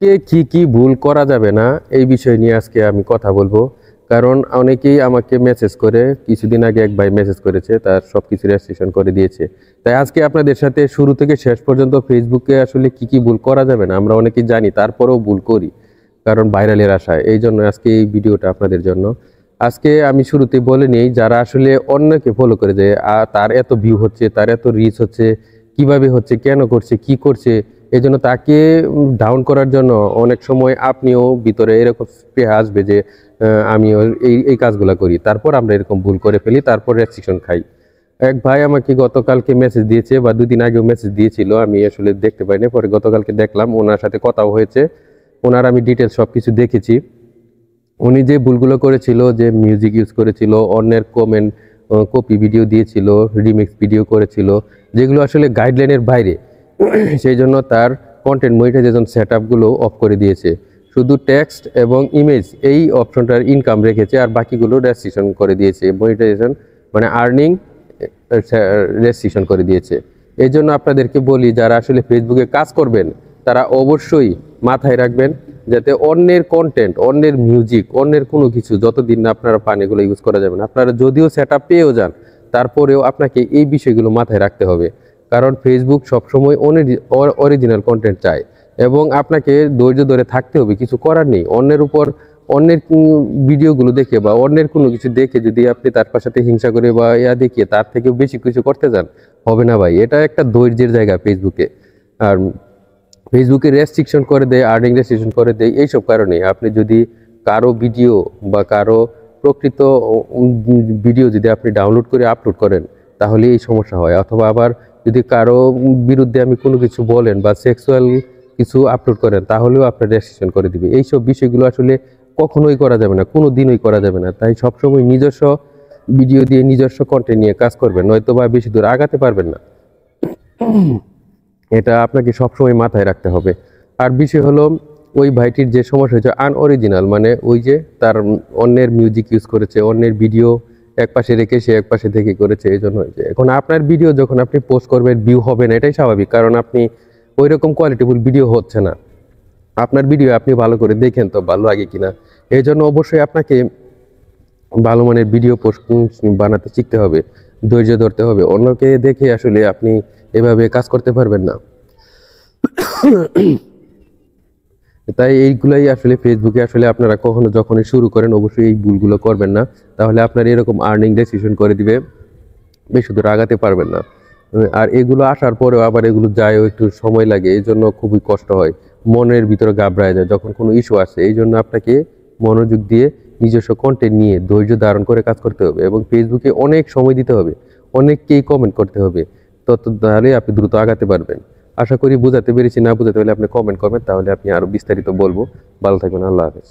কে কি ভুল করা যাবে না এই বিষয় নিয়ে আজকে আমি কথা বলবো। কারণ অনেকেই আমাকে মেসেজ করে, কিছুদিন আগে এক ভাই মেসেজ করেছে, তার সবকিছু রেজিস্ট্রেশন করে দিয়েছে। তাই আজকে আপনাদের সাথে শুরু থেকে শেষ পর্যন্ত ফেসবুকে আসলে কি ভুল করা যাবে না আমরা অনেকেই জানি, তারপরেও ভুল করি কারণ ভাইরালের আশায়। এই জন্য আজকে এই ভিডিওটা আপনাদের জন্য। আজকে আমি শুরুতে বলে নিই, যারা আসলে অন্যকে ফলো করে যে তার এত ভিউ হচ্ছে, তার এত রিচ হচ্ছে, কিভাবে হচ্ছে, কেন করছে, কি করছে, এই জন্য তাকে ডাউন করার জন্য অনেক সময় আপনিও ভিতরে এরকম স্প্রেহা আসবে যে আমিও এই কাজগুলো করি, তারপর আমরা এরকম ভুল করে ফেলি, তারপর রেস্ট্রিকশন খাই। এক ভাই আমাকে গতকালকে মেসেজ দিয়েছে, বা দুদিন আগেও মেসেজ দিয়েছিল, আমি আসলে দেখতে পাইনি, পরে গতকালকে দেখলাম, ওনার সাথে কথাও হয়েছে, ওনার আমি ডিটেলস সব কিছু দেখেছি। উনি যে ভুলগুলো করেছিল, যে মিউজিক ইউজ করেছিল, অন্যের কমেন্ট কপি ভিডিও দিয়েছিল, রিমিক্স ভিডিও করেছিল, যেগুলো আসলে গাইডলাইনের বাইরে, সেই জন্য তার কন্টেন্ট মনিটাইজেশন সেট আপগুলো অফ করে দিয়েছে। শুধু টেক্সট এবং ইমেজ এই অপশনটার ইনকাম রেখেছে, আর বাকিগুলো রেস্ট্রিকশন করে দিয়েছে। মনিটাইজেশন মানে আর্নিং রেস্ট্রিকশন করে দিয়েছে। এই জন্য আপনাদেরকে বলি, যারা আসলে ফেসবুকে কাজ করবেন তারা অবশ্যই মাথায় রাখবেন যাতে অন্যের কন্টেন্ট, অন্যের মিউজিক, অন্যের কোনো কিছু যতদিন না আপনারা পান এগুলো ইউজ করা যাবে না। আপনারা যদিও সেট আপ পেয়েও যান, তারপরেও আপনাকে এই বিষয়গুলো মাথায় রাখতে হবে। কারণ ফেসবুক সবসময় অরিজিনাল কন্টেন্ট চায়, এবং আপনাকে ধৈর্য ধরে থাকতে হবে, কিছু করার নেই। অন্যের উপর, অন্যের ভিডিওগুলো দেখে বা অন্যের কোনো কিছু দেখে যদি আপনি তার সাথে হিংসা করে বা দেখিয়ে তার থেকেও বেশি কিছু করতে যান, হবে না ভাই। এটা একটা ধৈর্যের জায়গা ফেসবুকে। আর ফেসবুকে রেস্ট্রিকশন করে দেয়, আর্নিং রেস্ট্রিকশন করে দেয় এইসব কারণে। আপনি যদি কারো ভিডিও বা কারো প্রকৃত ভিডিও যদি আপনি ডাউনলোড করে আপলোড করেন, তাহলে এই সমস্যা হয়। অথবা আবার যদি কারো বিরুদ্ধে আমি কোনো কিছু বলেন বা সেক্সুয়াল কিছু আপলোড করেন, তাহলেও আপনার রেস্ট্রিকশন করে দিবে। এইসব বিষয়গুলো আসলে কখনোই করা যাবে না, কোনো দিনই করা যাবে না। তাই সবসময় নিজস্ব ভিডিও দিয়ে, নিজস্ব কন্টেন্ট নিয়ে কাজ করবেন, নয়তো বা বেশি দূর আগাতে পারবেন না। এটা আপনাকে সবসময় মাথায় রাখতে হবে। আর বিষয় হলো, ওই ভাইটির যে সমস্যা হয়েছে আনঅরিজিনাল, মানে ওই যে তার অন্যের মিউজিক ইউজ করেছে, অন্যের ভিডিও এক পাশে রেখে সে এক পাশে থেকে করেছে, এই জন্য হয়েছে। এখন আপনার ভিডিও যখন আপনি পোস্ট করবেন, ভিউ হবে না, এটাই স্বাভাবিক, কারণ আপনি ওই রকম কোয়ালিটিফুল ভিডিও হচ্ছে না। আপনার ভিডিও আপনি ভালো করে দেখেন তো ভালো লাগে কিনা। এই জন্য অবশ্যই আপনাকে ভালো মানের ভিডিও পোস্ট বানাতে শিখতে হবে, ধৈর্য ধরতে হবে। অন্যকে দেখে আসলে আপনি এভাবে কাজ করতে পারবেন না। তাই এইগুলাই আসলে ফেসবুকে আসলে আপনারা কখনো যখনই শুরু করেন, অবশ্যই এই ভুলগুলো করবেন না, তাহলে আপনার এরকম আর্নিং রেস্ট্রিকশন করে দিবে, বেশি দূর আগাতে পারবেন না। আর এগুলো আসার পরেও আবার এগুলো যায়ও একটু সময় লাগে, এই জন্য খুবই কষ্ট হয়, মনের ভিতরে ঘাবড়ায় যায় যখন কোনো ইস্যু আসে। এই জন্য আপনাকে মনোযোগ দিয়ে নিজস্ব কন্টেন্ট নিয়ে ধৈর্য ধারণ করে কাজ করতে হবে, এবং ফেসবুকে অনেক সময় দিতে হবে, অনেককেই কমেন্ট করতে হবে, তাহলে আপনি দ্রুত আগাতে পারবেন। আশা করি বুঝাতে পেরেছি। না বুঝাতে পারলে আপনি কমেন্ট করবেন, তাহলে আপনি আরো বিস্তারিত বলবো। ভালো থাকবেন, আল্লাহ হাফেজ।